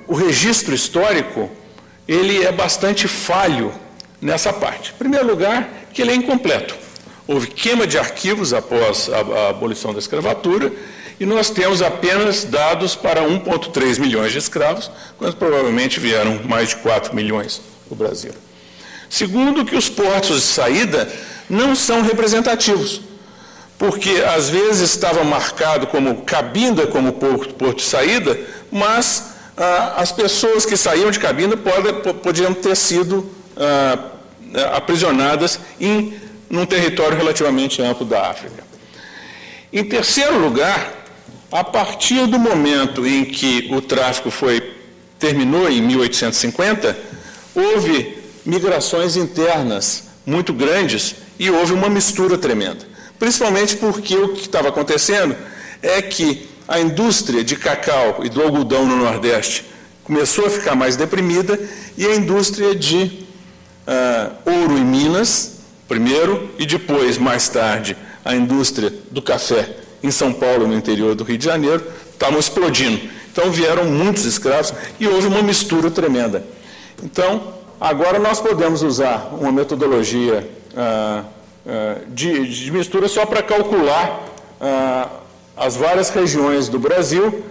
o registro histórico, ele é bastante falho nessa parte. Em primeiro lugar, que ele é incompleto. Houve queima de arquivos após a abolição da escravatura, e nós temos apenas dados para 1,3 milhões de escravos, quando provavelmente vieram mais de 4 milhões no Brasil. Segundo, que os portos de saída não são representativos, porque às vezes estava marcado como Cabinda como porto de saída, mas as pessoas que saíam de Cabinda podiam ter sido aprisionadas num território relativamente amplo da África. Em terceiro lugar, a partir do momento em que o tráfico terminou em 1850, houve migrações internas muito grandes e houve uma mistura tremenda. Principalmente porque o que estava acontecendo é que a indústria de cacau e do algodão no Nordeste começou a ficar mais deprimida e a indústria de ouro em Minas, primeiro, e depois, mais tarde, a indústria do café em São Paulo, no interior do Rio de Janeiro, estavam explodindo. Então, vieram muitos escravos e houve uma mistura tremenda. Então, agora nós podemos usar uma metodologia de mistura só para calcular as várias regiões do Brasil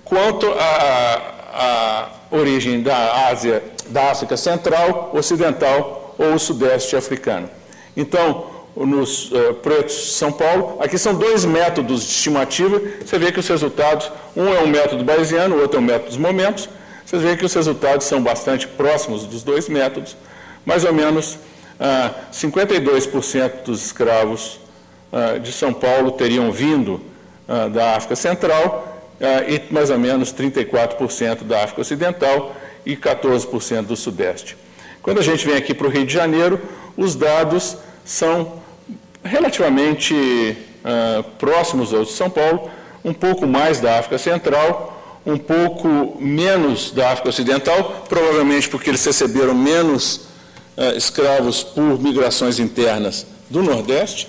quanto à origem da Ásia, da África Central, Ocidental ou Sudeste africano. Então, nos pretos de São Paulo, aqui são dois métodos de estimativa, você vê que os resultados, um é um método bayesiano, o outro é um método dos momentos, você vê que os resultados são bastante próximos dos dois métodos, mais ou menos 52% dos escravos de São Paulo teriam vindo da África Central e mais ou menos 34% da África Ocidental e 14% do Sudeste. Quando a gente vem aqui para o Rio de Janeiro, os dados são relativamente próximos aos de São Paulo, um pouco mais da África Central, um pouco menos da África Ocidental, provavelmente porque eles receberam menos escravos por migrações internas do Nordeste,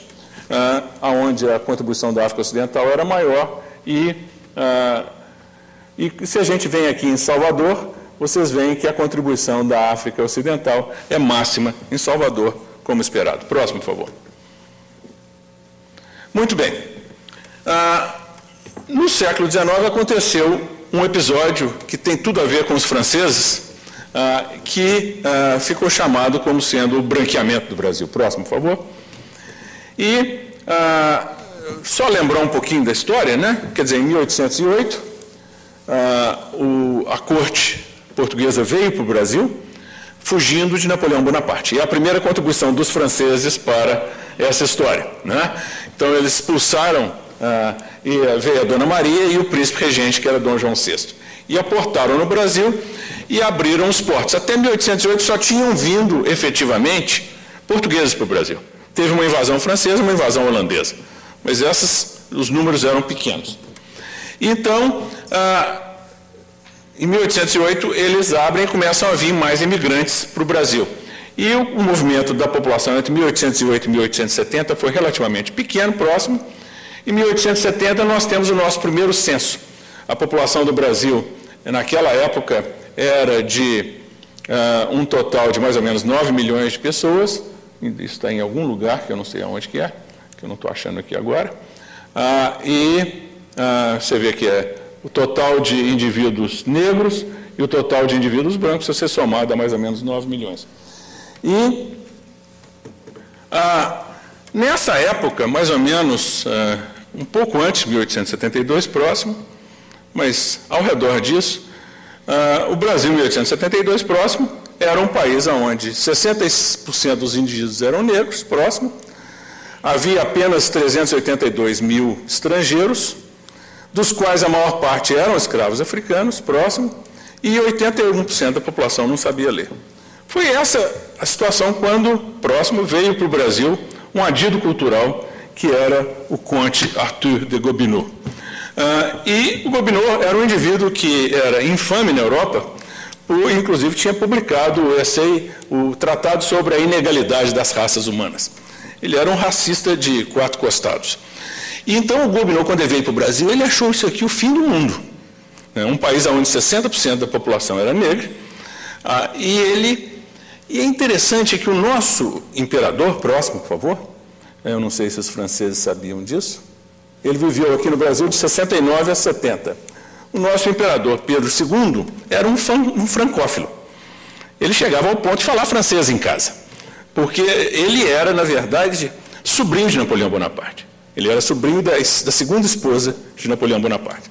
onde a contribuição da África Ocidental era maior, e se a gente vem aqui em Salvador, vocês veem que a contribuição da África Ocidental é máxima em Salvador, como esperado. Próximo, por favor. Muito bem. No século XIX aconteceu um episódio que tem tudo a ver com os franceses, que ficou chamado como sendo o branqueamento do Brasil. Próximo, por favor. E só lembrar um pouquinho da história, né? Quer dizer, em 1808, a corte portuguesa veio para o Brasil, fugindo de Napoleão Bonaparte. E é a primeira contribuição dos franceses para essa história, né? Então, eles expulsaram, e veio a Dona Maria e o príncipe regente, que era Dom João VI. E aportaram no Brasil e abriram os portos. Até 1808 só tinham vindo, efetivamente, portugueses para o Brasil. Teve uma invasão francesa, uma invasão holandesa. Mas os números eram pequenos. Então, em 1808, eles abrem e começam a vir mais imigrantes para o Brasil. E o movimento da população entre 1808 e 1870 foi relativamente pequeno, próximo. Em 1870, nós temos o nosso primeiro censo. A população do Brasil, naquela época, era de um total de mais ou menos 9 milhões de pessoas. Isso está em algum lugar, que eu não sei aonde que é, que eu não estou achando aqui agora. Você vê que é o total de indivíduos negros e o total de indivíduos brancos, se você somar, dá mais ou menos 9 milhões. E nessa época, mais ou menos, um pouco antes de 1872, próximo, mas ao redor disso, o Brasil, em 1872, próximo, era um país onde 60% dos indivíduos eram negros, próximo, havia apenas 382 mil estrangeiros, dos quais a maior parte eram escravos africanos, próximo, e 81% da população não sabia ler. Foi essa a situação quando, próximo, veio para o Brasil um adido cultural, que era o conde Arthur de Gobineau. E o Gobineau era um indivíduo que era infame na Europa, inclusive tinha publicado o Tratado sobre a Inegalidade das Raças Humanas. Ele era um racista de 4 costados. E então o Gobineau, quando ele veio para o Brasil, ele achou isso aqui o fim do mundo. um país onde 60% da população era negra, e é interessante que o nosso imperador, próximo, por favor, eu não sei se os franceses sabiam disso, ele viveu aqui no Brasil de 69 a 70. O nosso imperador Pedro II era um francófilo. Ele chegava ao ponto de falar francês em casa, porque ele era, na verdade, sobrinho de Napoleão Bonaparte. Ele era sobrinho da segunda esposa de Napoleão Bonaparte.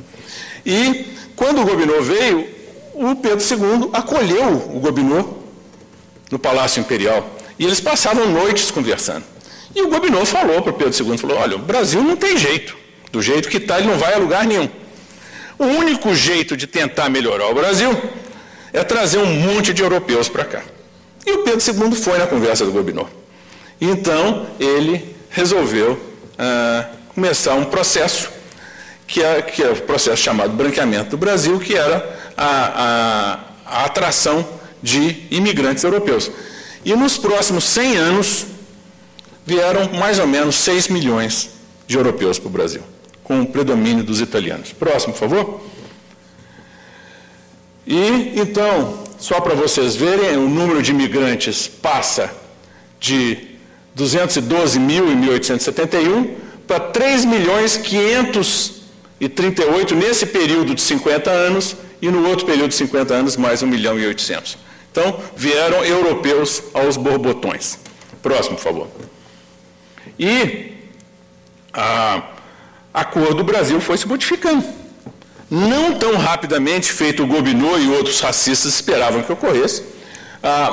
E, quando o Gobineau veio, o Pedro II acolheu o Gobineau no Palácio Imperial, e eles passavam noites conversando. E o Gobineau falou para o Pedro II, falou, olha, o Brasil não tem jeito, do jeito que está, ele não vai a lugar nenhum. O único jeito de tentar melhorar o Brasil é trazer um monte de europeus para cá. E o Pedro II foi na conversa do Gobineau. Então, ele resolveu começar um processo, que é o processo chamado branqueamento do Brasil, que era a atração de imigrantes europeus. E nos próximos 100 anos, vieram mais ou menos 6 milhões de europeus para o Brasil, com o predomínio dos italianos. Próximo, por favor. E, então, só para vocês verem, o número de imigrantes passa de 212 mil em 1871 para 3 milhões 538 nesse período de 50 anos, e no outro período de 50 anos, mais 1 milhão e 800. Então, vieram europeus aos borbotões. Próximo, por favor. E a cor do Brasil foi se modificando. Não tão rapidamente, feito o Gobineau e outros racistas esperavam que ocorresse,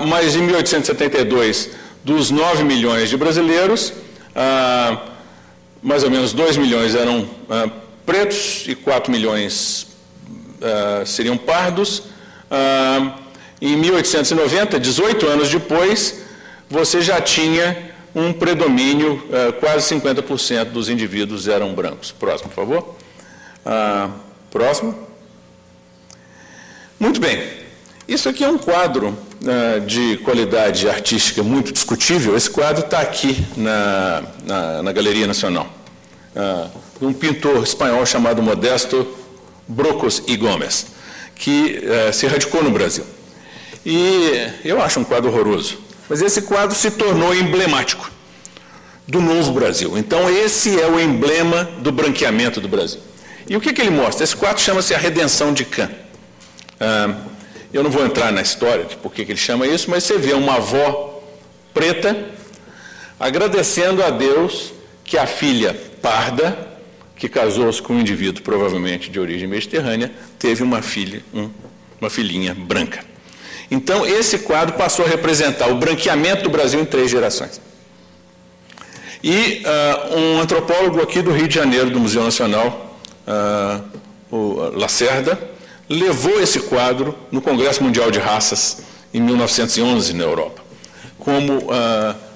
mas em 1872, dos 9 milhões de brasileiros, mais ou menos 2 milhões eram pretos e 4 milhões seriam pardos. Em 1890, 18 anos depois, você já tinha um predomínio, quase 50% dos indivíduos eram brancos. Próximo, por favor. Próximo. Muito bem. Isso aqui é um quadro de qualidade artística muito discutível. Esse quadro está aqui na Galeria Nacional, de um pintor espanhol chamado Modesto Brocos y Gomes, que se radicou no Brasil. E eu acho um quadro horroroso, mas esse quadro se tornou emblemático do novo Brasil. Então, esse é o emblema do branqueamento do Brasil. E o que ele mostra? Esse quadro chama-se A Redenção de Cã. Eu não vou entrar na história de por que ele chama isso, mas você vê uma avó preta agradecendo a Deus que a filha parda, que casou-se com um indivíduo provavelmente de origem mediterrânea, teve uma filhinha branca. Então, esse quadro passou a representar o branqueamento do Brasil em 3 gerações. E um antropólogo aqui do Rio de Janeiro, do Museu Nacional, o Lacerda, levou esse quadro no Congresso Mundial de Raças, em 1911, na Europa, como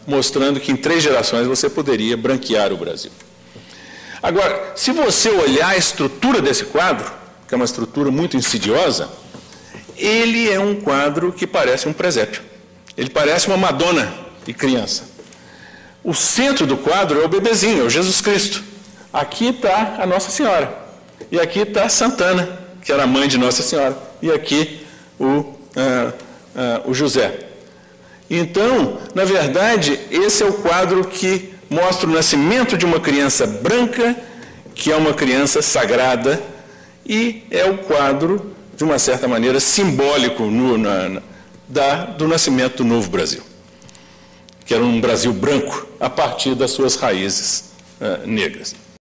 mostrando que em 3 gerações você poderia branquear o Brasil. Agora, se você olhar a estrutura desse quadro, que é uma estrutura muito insidiosa, ele é um quadro que parece um presépio. Ele parece uma Madonna e criança. O centro do quadro é o bebezinho, é o Jesus Cristo. Aqui está a Nossa Senhora. E aqui está Santana, que era a mãe de Nossa Senhora. E aqui o José. Então, na verdade, esse é o quadro que mostra o nascimento de uma criança branca, que é uma criança sagrada, e é o quadro, de uma certa maneira, simbólico do nascimento do novo Brasil, que era um Brasil branco, a partir das suas raízes negras.